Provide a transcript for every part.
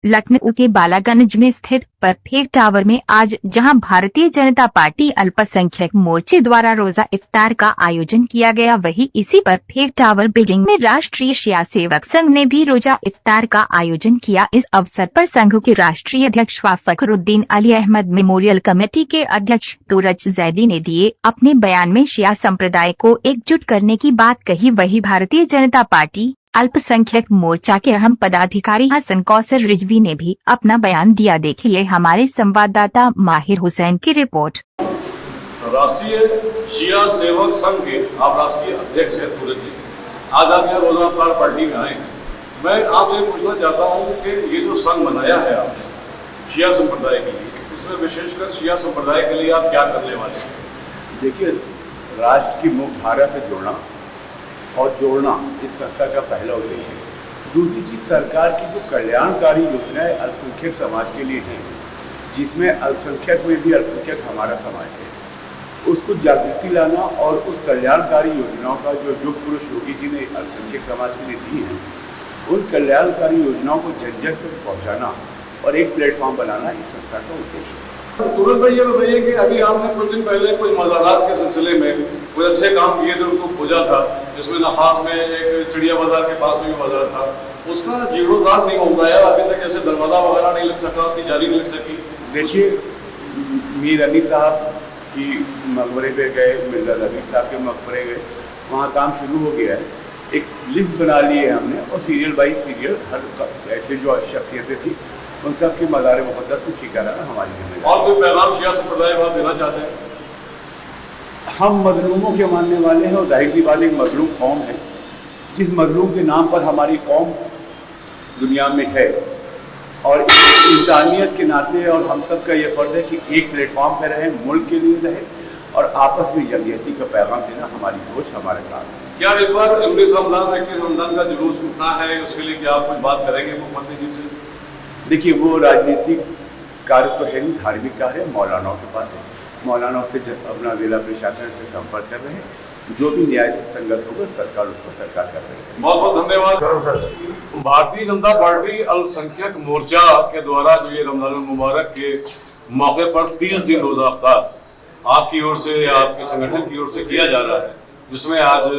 लखनऊ के बालागंज में स्थित परफेक्ट टावर में आज जहां भारतीय जनता पार्टी अल्पसंख्यक मोर्चे द्वारा रोजा इफ्तार का आयोजन किया गया, वहीं इसी परफेक्ट टावर बिल्डिंग में राष्ट्रीय शिया सेवक संघ ने भी रोजा इफ्तार का आयोजन किया। इस अवसर पर संघ के राष्ट्रीय अध्यक्ष फखरुद्दीन अली अहमद मेमोरियल कमेटी के अध्यक्ष तुरज जैदी ने दिए अपने बयान में शिया संप्रदाय को एकजुट करने की बात कही। वहीं भारतीय जनता पार्टी अल्पसंख्यक मोर्चा के अहम पदाधिकारी हसन कौसर रिजवी ने भी अपना बयान दिया। देखिए हमारे संवाददाता माहिर हुसैन की रिपोर्ट। राष्ट्रीय शिया सेवक संघ के आप राष्ट्रीय अध्यक्ष हैं तुरज जी, आज आप यहाँ रोजा इफ्तार पार्टी में आए हैं। मैं आपसे पूछना चाहता हूँ कि ये जो संघ बनाया है आपने शिया संप्रदाय के लिए, इसमें विशेषकर शिया संप्रदाय के लिए आप क्या करने वाले हैं? देखिए, राष्ट्र की मुख्यधारा से जुड़ना और जोड़ना इस संस्था का पहला उद्देश्य है। दूसरी चीज़, सरकार की जो कल्याणकारी योजनाएं अल्पसंख्यक समाज के लिए हैं, जिसमें अल्पसंख्यक में भी अल्पसंख्यक हमारा समाज है, उसको जागृति लाना और उस कल्याणकारी योजनाओं का जो युग पुरुष योगी जी ने अल्पसंख्यक समाज के लिए दी हैं, उन कल्याणकारी योजनाओं को जन जन तक पहुँचाना और एक प्लेटफॉर्म बनाना इस संस्था का उद्देश्य है। तुरंत भाई ये बताइए कि अभी आपने कुछ दिन पहले कुछ मज़ारात के सिलसिले में कुछ अच्छे काम किए थे, उनको खोजा था, जिसमें नखास में एक चिड़िया बाजार के पास में भी बाजार था, उसका जीर्णोद्धार नहीं हो पाया अभी तक, जैसे दरवाजा वगैरह नहीं लग सका, उसकी जाली नहीं लग सकी। देखिए, मीर अली साहब की मकबरे पे गए, मिर्जा नबी साहब के मकबरे गए, वहाँ काम शुरू हो गया है। एक लिस्ट बना ली है हमने और सीरियल बाई सीरियल हर ऐसे जो शख्सियतें थी उन सब की मज़ार मुक़द्दस को ठीक कराना हमारी जिम्मेदारी। और कोई पैगाम शिया संप्रदाय को आप देना चाहते हैं? हम मजलूमों के मानने वाले हैं और जाहिर सी बात एक मजलूम कौम है। जिस मजलूम के नाम पर हमारी कौम दुनिया में है और इंसानियत के नाते और हम सब का ये फ़र्ज़ है कि एक प्लेटफॉर्म पर रहे, मुल्क के लिए रहे और आपस में यकजहती का पैगाम देना हमारी सोच, हमारा काम है। क्या इस बार 19 रमज़ान 21 रमज़ान का जुलूस उठना है, उसके लिए क्या आप कुछ बात करेंगे मुख्यमंत्री जी से? देखिए, वो राजनीतिक कार्य तो है नहीं, धार्मिक कार्य मौलानाओं के पास है। मौलानाओं से अपना जिला प्रशासन से संपर्क कर रहे हैं, जो भी न्याय से संगत होगा तत्काल उसको सरकार कर रही है। बहुत बहुत धन्यवाद। भारतीय जनता पार्टी अल्पसंख्यक मोर्चा के द्वारा जो ये रमजान मुबारक के मौके पर 30 दिन रोजा इफ्तार आपकी ओर से या आपके संगठन की ओर से किया जा रहा है, जिसमें आज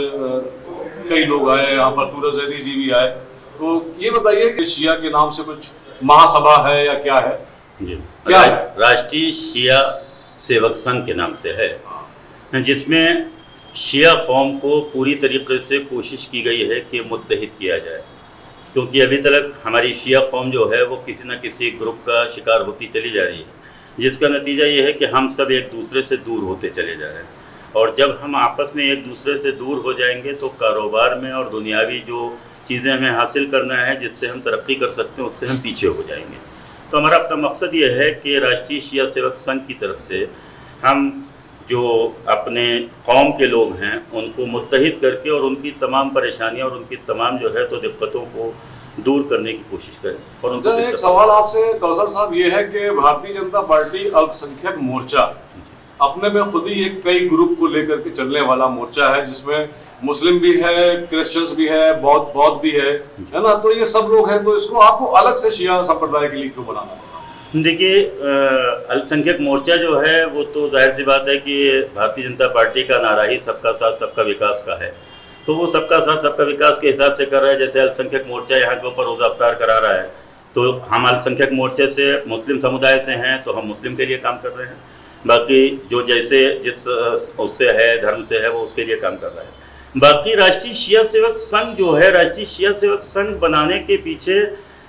कई लोग आए, यहाँ पर तुरज जैदी जी भी आए, तो ये बताइए कि शिया के नाम से कुछ महासभा है या क्या है? जी, क्या है? राष्ट्रीय शिया सेवक संघ के नाम से है, जिसमें शिया कौम को पूरी तरीके से कोशिश की गई है कि मुत्तहिद किया जाए, क्योंकि अभी तक हमारी शिया कौम जो है वो किसी न किसी ग्रुप का शिकार होती चली जा रही है, जिसका नतीजा ये है कि हम सब एक दूसरे से दूर होते चले जा रहे हैं। और जब हम आपस में एक दूसरे से दूर हो जाएंगे तो कारोबार में और दुनियावी जो चीज़ें हमें हासिल करना है, जिससे हम तरक्की कर सकते हैं, उससे हम पीछे हो जाएंगे। तो हमारा अपना मकसद ये है कि राष्ट्रीय शिया सेवक संघ की तरफ से हम जो अपने कौम के लोग हैं उनको मुत्तहिद करके और उनकी तमाम परेशानियां और उनकी तमाम जो है तो दिक्कतों को दूर करने की कोशिश करें। और उनको एक सवाल आपसे कौसर साहब ये है कि भारतीय जनता पार्टी अल्पसंख्यक मोर्चा अपने में खुद ही एक कई ग्रुप को लेकर के चलने वाला मोर्चा है, जिसमें मुस्लिम भी है, क्रिश्चियंस भी है, बौद्ध भी है ना, तो ये सब लोग हैं, तो इसको आपको अलग से शिया संप्रदाय के लिए क्यों बनाना पड़ा? देखिए, अल्पसंख्यक मोर्चा जो है वो तो जाहिर सी बात है कि भारतीय जनता पार्टी का नारा ही सबका साथ सबका विकास का है, तो वो सबका साथ सबका विकास के हिसाब से कर रहा है। जैसे अल्पसंख्यक मोर्चा यहाँ के ऊपर रोज़ा इफ्तार करा रहा है, तो हम अल्पसंख्यक मोर्चे से मुस्लिम समुदाय से हैं तो हम मुस्लिम के लिए काम कर रहे हैं, बाकी जो जैसे जिस उससे है, धर्म से है, वो उसके लिए काम कर रहा है। बाकी राष्ट्रीय शिया सेवक संघ जो है, राष्ट्रीय शिया सेवक संघ बनाने के पीछे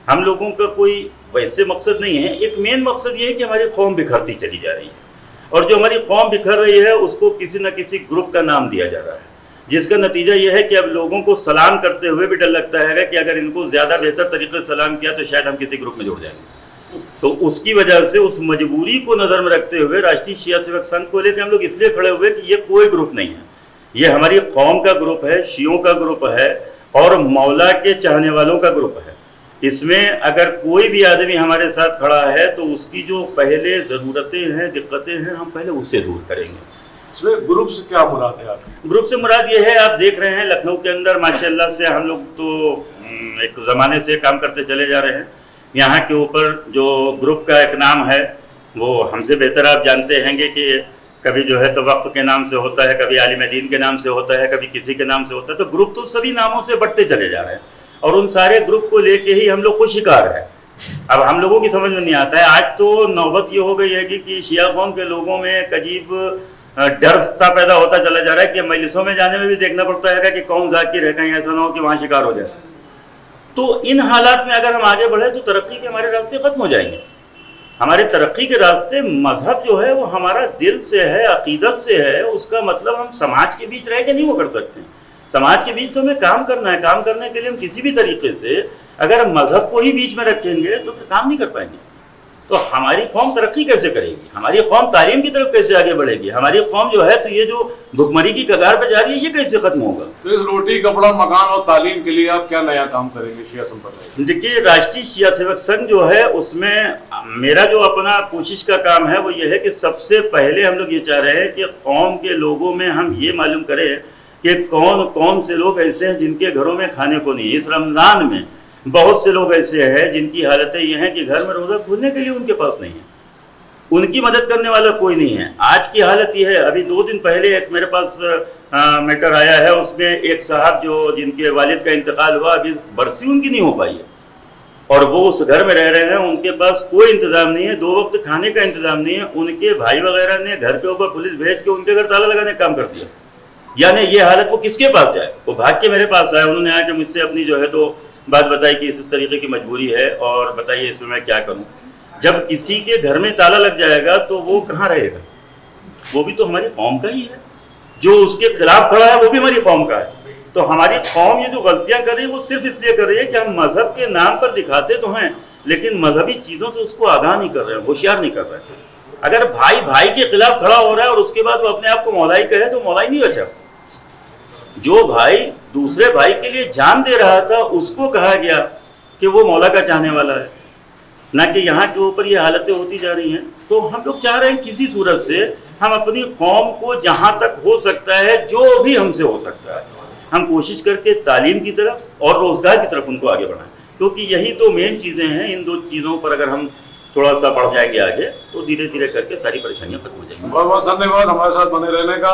हम लोगों का कोई वैसे मकसद नहीं है। एक मेन मकसद ये है कि हमारी कौम बिखरती चली जा रही है और जो हमारी कौम बिखर रही है उसको किसी न किसी ग्रुप का नाम दिया जा रहा है, जिसका नतीजा ये है कि अब लोगों को सलाम करते हुए भी डर लगता है कि अगर इनको ज़्यादा बेहतर तरीके से सलाम किया तो शायद हम किसी ग्रुप में जुड़ जाएंगे। तो उसकी वजह से उस मजबूरी को नज़र में रखते हुए राष्ट्रीय शिया सेवक संघ को लेकर हम लोग इसलिए खड़े हुए कि ये कोई ग्रुप नहीं है, ये हमारी कौम का ग्रुप है, शियों का ग्रुप है और मौला के चाहने वालों का ग्रुप है। इसमें अगर कोई भी आदमी हमारे साथ खड़ा है तो उसकी जो पहले ज़रूरतें हैं, दिक्कतें हैं, हम पहले उससे दूर करेंगे। इसमें ग्रुप से क्या मुराद है आपकी? ग्रुप से मुराद ये है, आप देख रहे हैं लखनऊ के अंदर माशाल्लाह से हम लोग तो एक ज़माने से काम करते चले जा रहे हैं। यहाँ के ऊपर जो ग्रुप का एक नाम है वो हमसे बेहतर आप जानते हैंगे कि कभी जो है तो वक्फ के नाम से होता है, कभी आलिम दीन के नाम से होता है, कभी किसी के नाम से होता है। तो ग्रुप तो सभी नामों से बढ़ते चले जा रहे हैं और उन सारे ग्रुप को लेके ही हम लोग को शिकार है। अब हम लोगों की समझ में नहीं आता है। आज तो नौबत ये हो गई है कि शिया कौम के लोगों में एक अजीब डर सा पैदा होता चला जा रहा है कि मजलिसों में जाने में भी देखना पड़ता है कि कौन जाकिर है, कहीं ऐसा ना हो कि वहाँ शिकार हो जाए। तो इन हालात में अगर हम आगे बढ़े तो तरक्की के हमारे रास्ते खत्म हो जाएंगे। हमारे तरक्की के रास्ते मजहब जो है वो हमारा दिल से है, अकीदत से है। उसका मतलब हम समाज के बीच रह के नहीं वो कर सकते। समाज के बीच तो हमें काम करना है। काम करने के लिए हम किसी भी तरीके से अगर हम मजहब को ही बीच में रखेंगे तो फिर काम नहीं कर पाएंगे। तो हमारी कौम तरक्की कैसे करेगी, हमारी कौम तालीम की तरफ कैसे आगे बढ़ेगी, हमारी कौम जो है तो ये जो भुखमरी की कगार पे जा रही है ये कैसे खत्म होगा। तो इस रोटी, कपड़ा, मकान और तालीम के लिए आप क्या नया काम करेंगे शिया संप्रदाय? देखिए, राष्ट्रीय शिया सेवक संघ जो है उसमें मेरा जो अपना कोशिश का काम है वो ये है कि सबसे पहले हम लोग ये चाह रहे हैं कि कौम के लोगों में हम ये मालूम करें कि कौन कौन से लोग ऐसे हैं जिनके घरों में खाने को नहीं है। इस रमज़ान में बहुत से लोग ऐसे हैं जिनकी हालतें ये हैं कि घर में रोज़ा खोलने के लिए उनके पास नहीं है, उनकी मदद करने वाला कोई नहीं है। आज की हालत ये है, अभी 2 दिन पहले एक मेरे पास मैटर आया है, उसमें एक साहब जो जिनके वालिद का इंतकाल हुआ, अभी बरसी उनकी नहीं हो पाई है और वो उस घर में रह रहे हैं, उनके पास कोई इंतज़ाम नहीं है, 2 वक्त खाने का इंतज़ाम नहीं है। उनके भाई वगैरह ने घर के ऊपर पुलिस भेज के उनके घर ताला लगाने का काम कर दिया। यानी ये हालत, वो किसके पास जाए? वो भाग के मेरे पास आए, उन्होंने आके मुझसे अपनी जो है तो बात बताई कि इस तरीके की मजबूरी है और बताइए इसमें मैं क्या करूं। जब किसी के घर में ताला लग जाएगा तो वो कहाँ रहेगा? वो भी तो हमारी कौम का ही है, जो उसके खिलाफ खड़ा है वो भी हमारी कौम का है। तो हमारी कौम ये जो गलतियां कर रही है वो सिर्फ इसलिए कर रही है कि हम मजहब के नाम पर दिखाते तो हैं लेकिन मजहबी चीज़ों से उसको आगाह नहीं कर रहे हैं, होशियार नहीं कर रहे हैं। अगर भाई भाई के खिलाफ खड़ा हो रहा है और उसके बाद वो अपने आप को मौलाई कहे तो मौलाई नहीं बचा। जो भाई दूसरे भाई के लिए जान दे रहा था उसको कहा गया कि वो मौला का चाहने वाला है, ना कि यहाँ के ऊपर ये हालतें होती जा रही हैं। तो हम लोग चाह रहे हैं किसी सूरत से हम अपनी कौम को जहाँ तक हो सकता है, जो भी हमसे हो सकता है, हम कोशिश करके तालीम की तरफ और रोज़गार की तरफ उनको आगे बढ़ाएं, क्योंकि यही 2 मेन चीज़ें हैं। इन 2 चीज़ों पर अगर हम थोड़ा सा बढ़ जाएंगे आगे तो धीरे धीरे करके सारी परेशानियाँ खत्म हो जाएंगी। बहुत बहुत धन्यवाद हमारे साथ बने रहने का।